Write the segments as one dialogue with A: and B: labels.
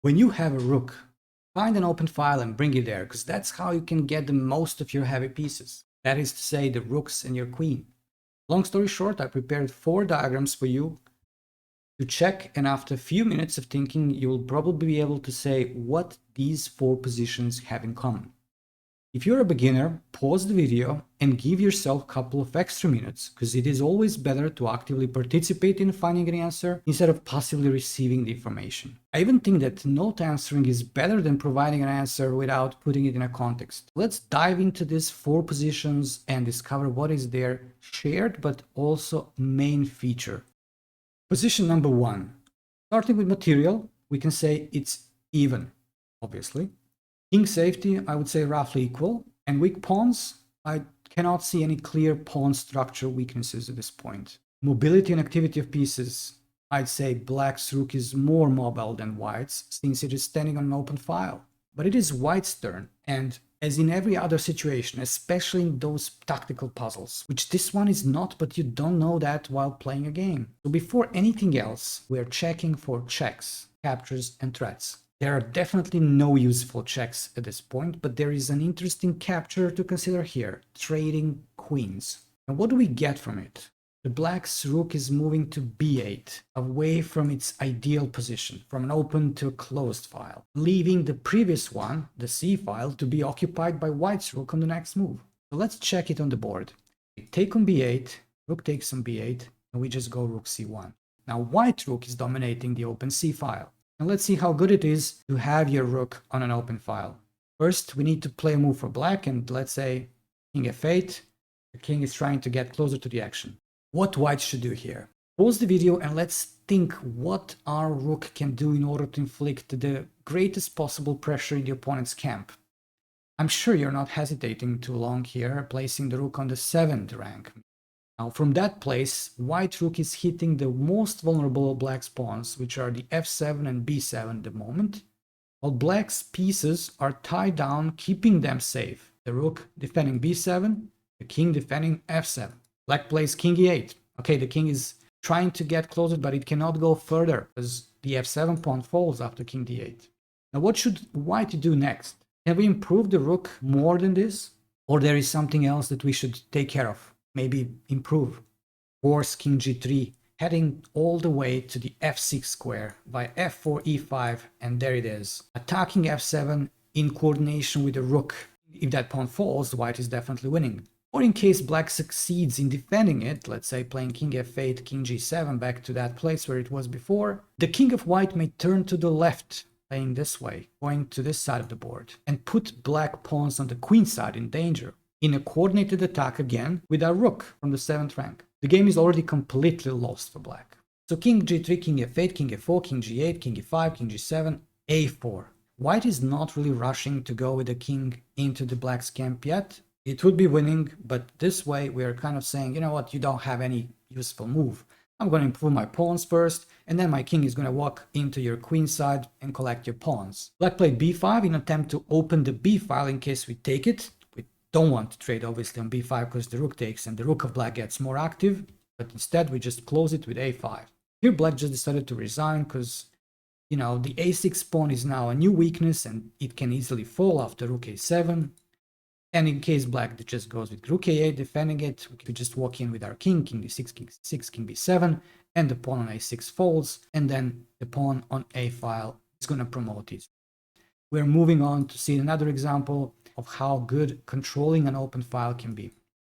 A: When you have a rook, find an open file and bring it there, because that's how you can get the most of your heavy pieces. That is to say, the rooks and your queen. Long story short, I prepared 4 diagrams for you to check, and after a few minutes of thinking, you will probably be able to say what these 4 positions have in common. If you're a beginner, pause the video and give yourself a couple of extra minutes, because it is always better to actively participate in finding an answer instead of passively receiving the information. I even think that note answering is better than providing an answer without putting it in a context. Let's dive into these 4 positions and discover what is their shared but also main feature. Position number 1. Starting with material, we can say it's even, obviously. King safety, I would say roughly equal. And weak pawns, I cannot see any clear pawn structure weaknesses at this point. Mobility and activity of pieces, I'd say black's rook is more mobile than white's, since it is standing on an open file. But it is white's turn, and as in every other situation, especially in those tactical puzzles, which this one is not, but you don't know that while playing a game. So before anything else, we are checking for checks, captures, and threats. There are definitely no useful checks at this point, but there is an interesting capture to consider here, trading queens. And what do we get from it? The black's rook is moving to b8, away from its ideal position, from an open to a closed file, leaving the previous one, the c file, to be occupied by white's rook on the next move. So let's check it on the board. We take on b8, rook takes on b8, and we just go rook c1. Now white rook is dominating the open c file. And let's see how good it is to have your rook on an open file. First, we need to play a move for black, and let's say king f8. The king is trying to get closer to the action. What white should do here? Pause the video and let's think what our rook can do in order to inflict the greatest possible pressure in the opponent's camp. I'm sure you're not hesitating too long here, placing the rook on the 7th rank. Now, from that place, white rook is hitting the most vulnerable of black's pawns, which are the f7 and b7 at the moment, while black's pieces are tied down, keeping them safe. The rook defending b7, the king defending f7. Black plays king e8. Okay, the king is trying to get closer, but it cannot go further, because the f7 pawn falls after king d8. Now, what should white do next? Can we improve the rook more than this? Or there is something else that we should take care of? Maybe improve. Force king g3, heading all the way to the f6 square by f4 e5, and there it is. Attacking f7 in coordination with the rook. If that pawn falls, white is definitely winning. Or in case black succeeds in defending it, let's say playing king f8, king g7 back to that place where it was before, the king of white may turn to the left, playing this way, going to this side of the board, and put black pawns on the queen side in danger, in a coordinated attack again with our rook from the 7th rank. The game is already completely lost for black. So king g3, king f8, king f4, king g8, king e5, king g7, a4. White is not really rushing to go with the king into the black's camp yet. It would be winning, but this way we are kind of saying, you know what, you don't have any useful move. I'm going to improve my pawns first, and then my king is going to walk into your queen side and collect your pawns. Black played b5 in an attempt to open the b file in case we take it. We don't want to trade obviously on b5 because the rook takes and the rook of black gets more active, but instead we just close it with a5. Here black just decided to resign because, you know, the a6 pawn is now a new weakness and it can easily fall after rook a7. And in case black just goes with rook a8 defending it, we just walk in with our king, king d6, king c6, king b7, and the pawn on a6 falls, and then the pawn on a file is going to promote it. We're moving on to see another example of how good controlling an open file can be.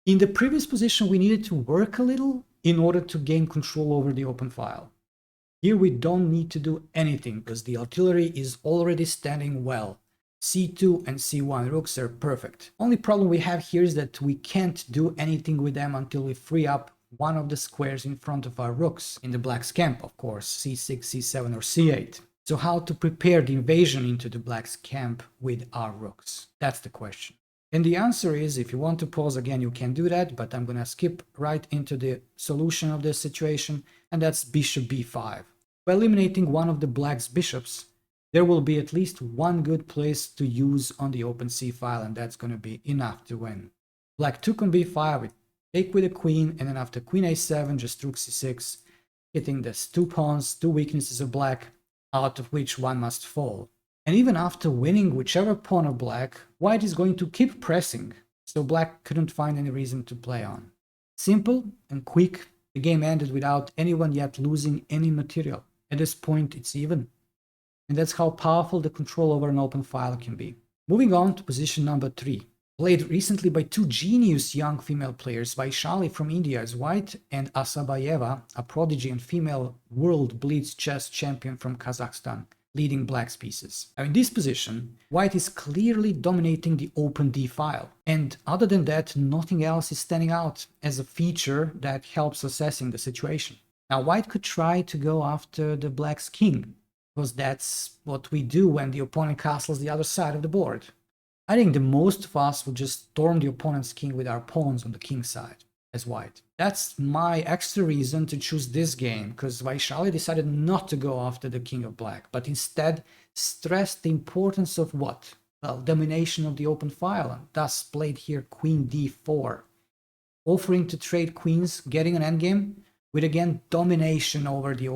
A: In the previous position, we needed to work a little in order to gain control over the open file. Here we don't need to do anything because the artillery is already standing well. c2 and c1 rooks are perfect. Only problem we have here is that we can't do anything with them until we free up one of the squares in front of our rooks. In the black's camp, of course, c6, c7 or c8. So how to prepare the invasion into the black's camp with our rooks? That's the question. And the answer is, if you want to pause again, you can do that, but I'm gonna skip right into the solution of this situation, and that's bishop b5. By eliminating one of the black's bishops, there will be at least one good place to use on the open c file, and that's going to be enough to win. Black took on b5, we take with the queen, and then after queen a7, just rook c6, hitting the two pawns, two weaknesses of black. out of which one must fall. And even after winning whichever pawn of black, white is going to keep pressing, so black couldn't find any reason to play on. Simple and quick, the game ended without anyone yet losing any material. At this point, it's even. And that's how powerful the control over an open file can be. Moving on to position number 3. Played recently by two genius young female players, Vaishali from India as white and Asabayeva, a prodigy and female world blitz chess champion from Kazakhstan, leading black's pieces. Now in this position, white is clearly dominating the open d file, and other than that, nothing else is standing out as a feature that helps assessing the situation. Now white could try to go after the black's king, because that's what we do when the opponent castles the other side of the board. I think the most of us would just storm the opponent's king with our pawns on the king side as white. That's my extra reason to choose this game, because Vaishali decided not to go after the king of black, but instead stressed the importance of what? Well, domination of the open file, and thus played here queen d4, offering to trade queens, getting an endgame, with again domination over the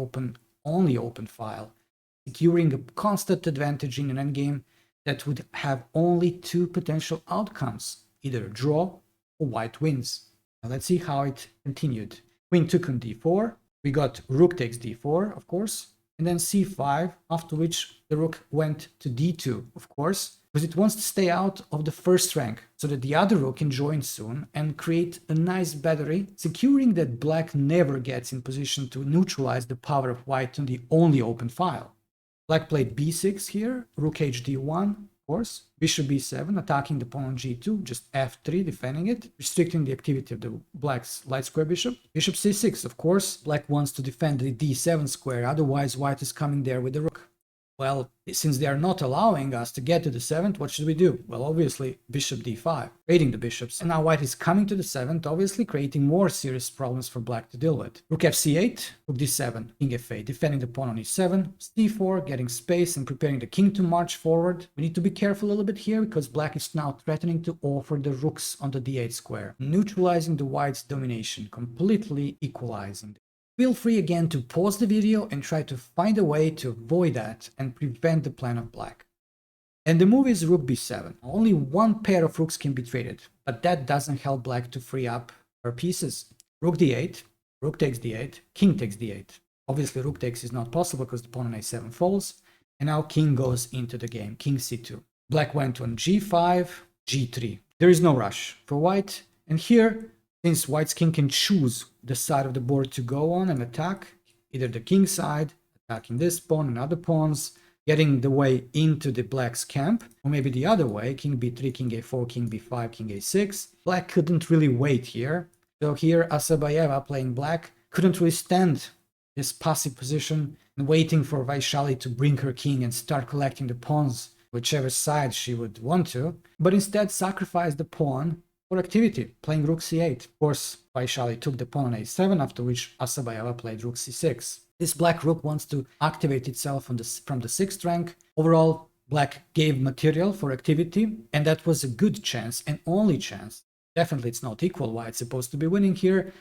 A: only open file, securing a constant advantage in an endgame that would have only two potential outcomes, either a draw or white wins. Now let's see how it continued. Queen took on d4, we got rook takes d4, of course, and then c5, after which the rook went to d2, of course, because it wants to stay out of the first rank, so that the other rook can join soon and create a nice battery, securing that black never gets in position to neutralize the power of white on the only open file. Black played b6 here, rook hd1, of course, bishop b7, attacking the pawn on g2, just f3, defending it, restricting the activity of the black's light square bishop. Bishop c6, of course, black wants to defend the d7 square, otherwise white is coming there with the rook. Well, since they are not allowing us to get to the 7th, what should we do? Well, obviously, bishop d5, raiding the bishops. And now white is coming to the 7th, obviously creating more serious problems for black to deal with. Rook f c8, rook d7, king f8, defending the pawn on e7, c4, getting space and preparing the king to march forward. We need to be careful a little bit here, because black is now threatening to offer the rooks on the d8 square, neutralizing the white's domination, completely equalizing them. Feel free again to pause the video and try to find a way to avoid that and prevent the plan of black. And the move is rook b7. Only one pair of rooks can be traded, but that doesn't help black to free up her pieces. Rook d8, rook takes d8, king takes d8. Obviously rook takes is not possible because the pawn on a7 falls, and now king goes into the game, king c2. Black went on g5, g3. There is no rush for white, and here, since white's king can choose the side of the board to go on and attack, either the king side, attacking this pawn and other pawns, getting the way into the black's camp, or maybe the other way, king b3, king a4, king b5, king a6. Black couldn't really wait here. So here Asabayeva, playing black, couldn't really stand this passive position and waiting for Vaishali to bring her king and start collecting the pawns, whichever side she would want to, but instead sacrificed the pawn for activity, playing rook c8. Of course, Vaishali took the pawn on a7, after which Asabayeva played rook c6. This black rook wants to activate itself from the 6th rank. Overall, black gave material for activity, and that was a good chance, and only chance. Definitely it's not equal, white's supposed to be winning here,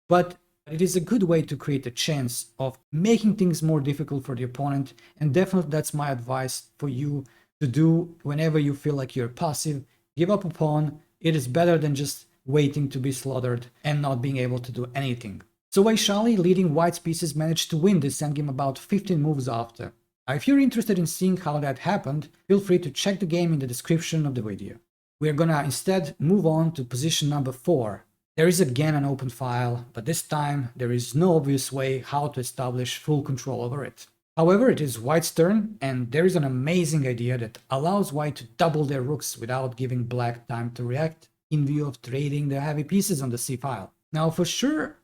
A: but it is a good way to create a chance of making things more difficult for the opponent, and definitely that's my advice for you to do whenever you feel like you're passive. Give up a pawn. It is better than just waiting to be slaughtered and not being able to do anything. So Vaishali, leading white's pieces, managed to win this endgame about 15 moves after. Now, if you're interested in seeing how that happened, feel free to check the game in the description of the video. We're gonna instead move on to position number 4. There is again an open file, but this time there is no obvious way how to establish full control over it. However, it is white's turn, and there is an amazing idea that allows white to double their rooks without giving black time to react, in view of trading the heavy pieces on the c file. Now, for sure,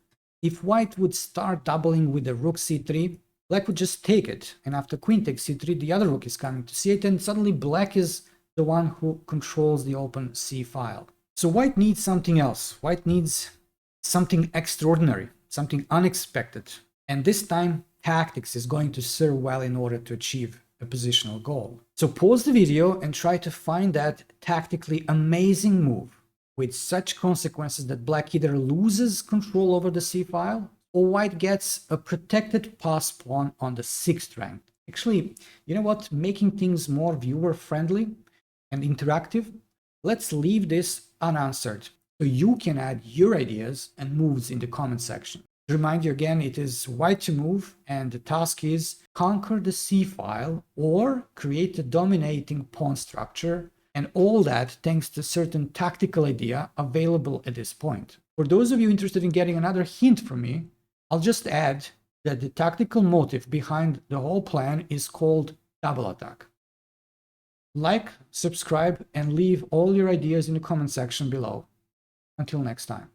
A: if white would start doubling with the rook c3, black would just take it, and after queen takes c3, the other rook is coming to c8, and suddenly black is the one who controls the open c file. So white needs something else. White needs something extraordinary, something unexpected, and this time tactics is going to serve well in order to achieve a positional goal. So pause the video and try to find that tactically amazing move with such consequences that black either loses control over the c file or white gets a protected pass pawn on the 6th rank. Actually, you know what? Making things more viewer friendly and interactive, let's leave this unanswered so you can add your ideas and moves in the comment section. To remind you again, it is white to move, and the task is conquer the C file or create a dominating pawn structure, and all that thanks to certain tactical idea available at this point. For those of you interested in getting another hint from me, I'll just add that the tactical motive behind the whole plan is called double attack. Like, subscribe, and leave all your ideas in the comment section below. Until next time.